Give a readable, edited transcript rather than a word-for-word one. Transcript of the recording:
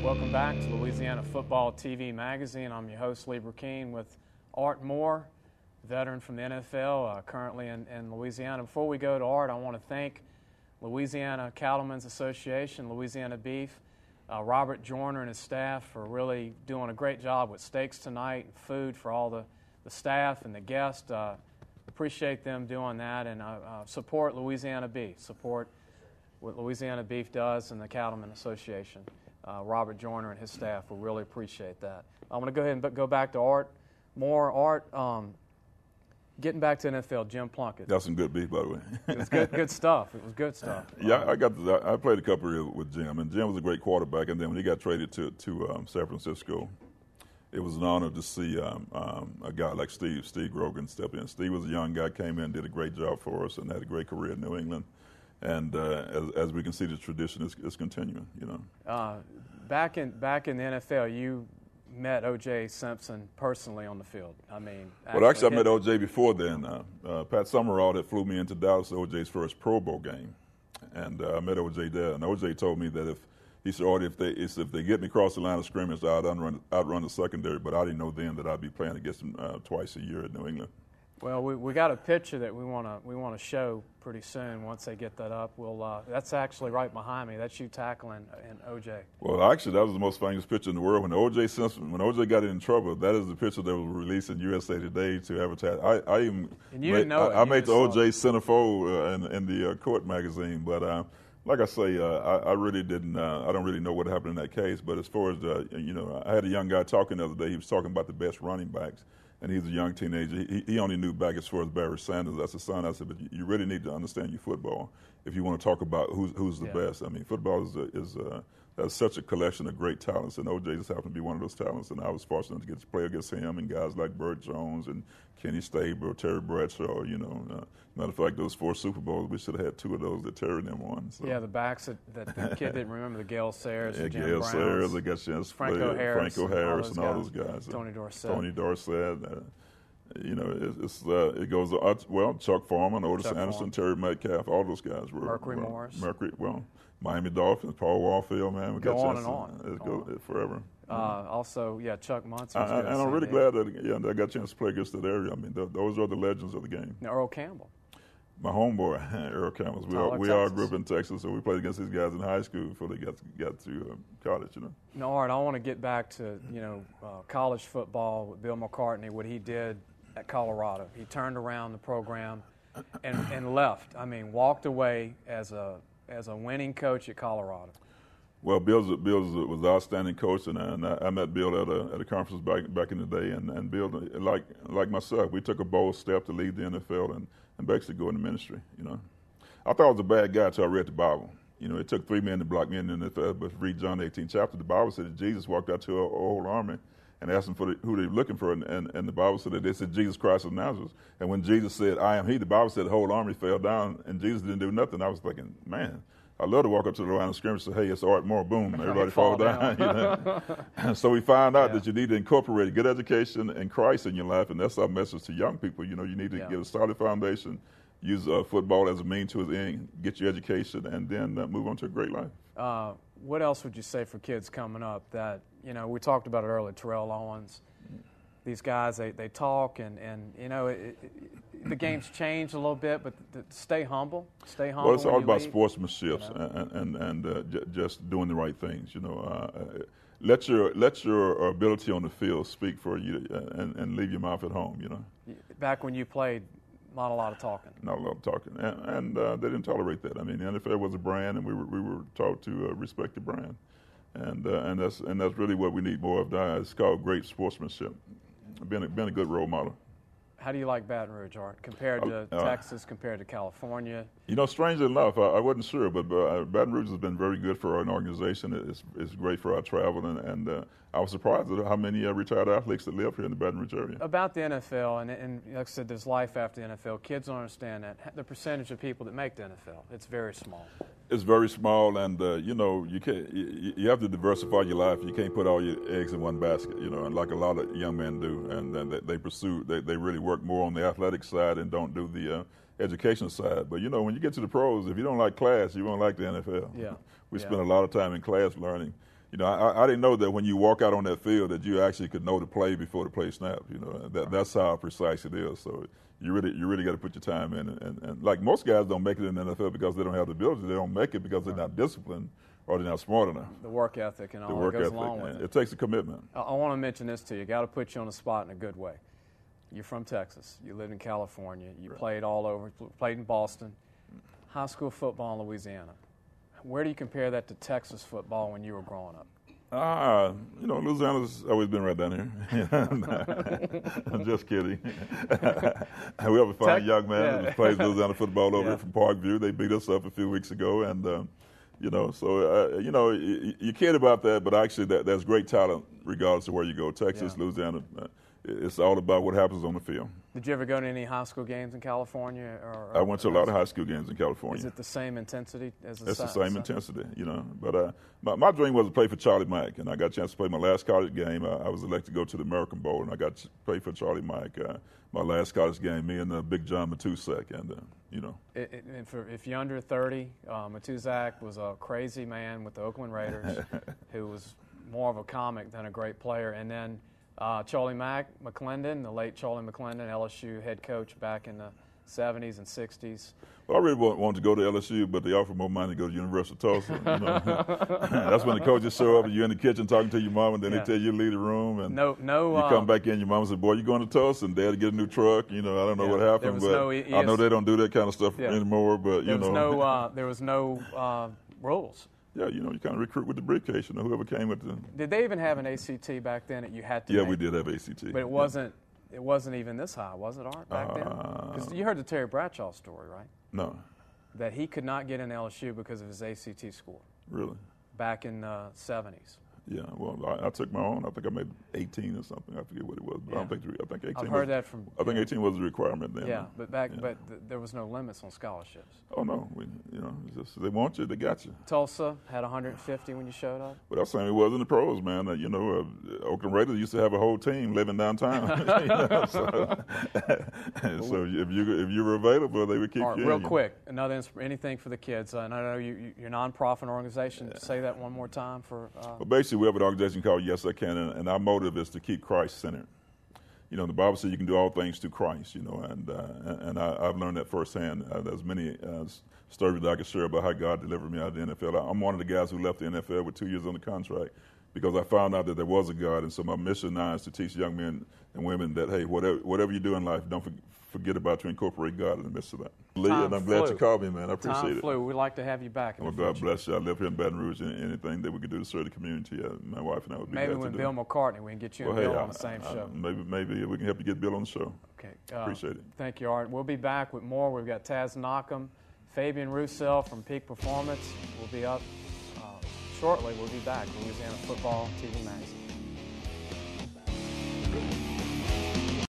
Welcome back to Louisiana Football TV Magazine. I'm your host, Lee Burkeen, with Art Moore, veteran from the NFL, currently in Louisiana. Before we go to Art, I want to thank Louisiana Cattlemen's Association, Louisiana Beef, Robert Joyner and his staff for really doing a great job with steaks tonight and food for all the staff and the guests. Appreciate them doing that, and support Louisiana Beef. Support what Louisiana Beef does and the Cattlemen Association. Robert Joyner and his staff will really appreciate that. I'm going to go ahead and go back to Art Moore. Art, getting back to NFL, Jim Plunkett. That's some good beef, by the way. It was good stuff. It was good stuff. Yeah, I played a couple of years with Jim, and Jim was a great quarterback. And then when he got traded to San Francisco, it was an honor to see a guy like Steve Grogan step in. Steve was a young guy, came in, did a great job for us, and had a great career in New England. And as we can see, the tradition is continuing. You know. Back in the NFL, you met O.J. Simpson personally on the field. I mean, actually, I met O.J. before then. Pat Summerall that flew me into Dallas to O.J.'s first Pro Bowl game, and I met O.J. there. And O.J. told me that if they get me across the line of scrimmage, I'd outrun the secondary. But I didn't know then that I'd be playing against them twice a year in New England. Well, we got a picture that we want to show pretty soon. Once they get that up, that's actually right behind me. That's you tackling and OJ. Well, actually, that was the most famous picture in the world. When OJ got in trouble, that is the picture that was released in USA Today to advertise. I made the OJ centerfold in the Court magazine, but. Like I say, I really didn't. I don't really know what happened in that case. But as far as I had a young guy talking the other day. He was talking about the best running backs, and he's a young teenager. He only knew back as far as Barry Sanders. That's the son. I said, but you really need to understand your football if you want to talk about who's the best. I mean, football that's such a collection of great talents, and OJ just happened to be one of those talents. And I was fortunate to get to play against him and guys like Burt Jones and Kenny Stabler, Terry Bradshaw. Matter of fact, those 4 Super Bowls, we should have had 2 of those that Terry and them won. So. Yeah, the backs that the kid didn't remember, the Gail Sayers, the Jim Gail Browns, Sayers, they got a chance to play. Franco Harris, and all those guys. Tony Dorsett. It goes Chuck Foreman, Otis Anderson, Terry Metcalf, all those guys were. Morris. Miami Dolphins, Paul Warfield, man. We go got on and on. It goes forever. Also, Chuck Munson. And I'm really glad that I got a chance to play against that area. I mean, those are the legends of the game. Now, Earl Campbell. My homeboy, Earl Campbell. We all grew up in Texas, so we played against these guys in high school before they got to college. No, Art, I want to get back to college football with Bill McCartney, what he did at Colorado. He turned around the program and left. I mean, walked away as a winning coach at Colorado. Well, Bill was an outstanding coach, and I met Bill at a conference back in the day, and Bill, like myself, we took a bold step to leave the NFL and basically go into ministry. I thought I was a bad guy until I read the Bible. It took 3 men to block me in the NFL, but read John 18 chapter. The Bible said that Jesus walked out to a whole army and asked them who they were looking for, and the Bible said that they said Jesus Christ of Nazareth. And when Jesus said, "I am He," the Bible said the whole army fell down, and Jesus didn't do nothing. I was thinking, man, I love to walk up to the line of scrimmage and say, "Hey, it's Art Moore," boom, everybody fall down. So we found out that you need to incorporate a good education and Christ in your life, and that's our message to young people. You need to get a solid foundation, use football as a means to its end, get your education, and then move on to a great life. What else would you say for kids coming up that, we talked about it earlier, Terrell Owens, these guys, they talk, and the game's changed a little bit, but stay humble. Well, it's all about sportsmanship and just doing the right things. Let your ability on the field speak for you, and leave your mouth at home. Back when you played, not a lot of talking. Not a lot of talking, and they didn't tolerate that. I mean, the NFL was a brand, and we were taught to respect the brand, and that's really what we need more of now. It's called great sportsmanship. Been a good role model. How do you like Baton Rouge, Art, compared to Texas, compared to California? Strangely enough, I wasn't sure, but Baton Rouge has been very good for our organization. It's great for our travel, and I was surprised at how many retired athletes that live here in the Baton Rouge area. About the NFL, and like I said, there's life after the NFL. Kids don't understand that. The percentage of people that make the NFL, it's very small. It's very small, and you have to diversify your life. You can't put all your eggs in one basket, and like a lot of young men do, and then they really work more on the athletic side and don't do the education side. But when you get to the pros, if you don't like class, you won't like the NFL. Yeah. We spend a lot of time in class learning. You know, I didn't know that when you walk out on that field that you actually could know the play before the play snapped. You know, that's how precise it is. So you really got to put your time in. And like most guys don't make it in the NFL because they don't have the ability. They don't make it because they're not disciplined or they're not smart enough. The work ethic and all that goes along with it. It takes a commitment. I want to mention this to you. Got to put you on the spot in a good way. You're from Texas. You lived in California. You played all over. Played in Boston. High school football in Louisiana. Where do you compare that to Texas football when you were growing up? You know, Louisiana's always been right down here. I'm just kidding. We have a fine young man who plays Louisiana football over here from Parkview. They beat us up a few weeks ago, and you know, so you know, you kid about that, but actually, there's great talent regardless of where you go. Texas, Louisiana, it's all about what happens on the field. Did you ever go to any high school games in California? I went to a lot of high school games in California. Is it the same intensity as the It's the same intensity, you know. But my dream was to play for Charlie Mack, and I got a chance to play my last college game. I was elected to go to the American Bowl, and I got to play for Charlie Mack. My last college game, me and Big John Matusek, and you know. If you're under 30, Matusek was a crazy man with the Oakland Raiders, who was more of a comic than a great player, and then Charlie McClendon, the late Charlie McClendon, LSU head coach back in the 70s and 60s. Well, I really wanted to go to LSU, but they offered more money to go to University of Tulsa. You know? That's when the coaches show up and you're in the kitchen talking to your mom, and then they tell you to leave the room, and you come back in, your mom said, boy, you going to Tulsa, and Dad get a new truck. You know, I don't know what happened, but I know they don't do that kind of stuff anymore. But there was no rules. Yeah, you know, you kind of recruit with the briefcase, you know, whoever came with the... Did they even have an ACT back then that you had to make? We did have ACT. But it wasn't even this high, was it, Art, back then? Because you heard the Terry Bradshaw story, right? No. That he could not get in LSU because of his ACT score. Really? Back in the 70s. Yeah, well, I took my own. I think I made 18 or something. I forget what it was, but I think 18. I've heard that from. I think 18 was the requirement then. Yeah, but there was no limits on scholarships. Oh no, you know, just, they want you, they got you. Tulsa had 150 when you showed up. Well, that's the same it was in the pros, man. You know, Oakland Raiders used to have a whole team living downtown. You know, so if you were available, they would keep you. Real quick, anything for the kids. I know you're a nonprofit organization. Say that one more time for. Well, basically, we have an organization called Yes I Can, and our motive is to keep Christ centered. You know, the Bible says you can do all things through Christ. You know, and I've learned that firsthand. There's many stories that I can share about how God delivered me out of the NFL. I'm one of the guys who left the NFL with 2 years on the contract because I found out that there was a God, and so my mission now is to teach young men and women that hey, whatever you do in life, don't forget about to incorporate God in the midst of that. Lee, and I'm glad you called me, man. I appreciate it. We'd like to have you back. Well, God bless you. I live here in Baton Rouge, and anything that we could do to serve the community, my wife and I would be glad to do. Maybe when Bill McCartney, we can get you and Bill on the same show. Maybe we can help you get Bill on the show. Okay. Appreciate it. Thank you, Art. We'll be back with more. We've got Taz Knockham, Fabian Roussel from Peak Performance. We'll be up shortly. We'll be back. Louisiana Football TV Magazine.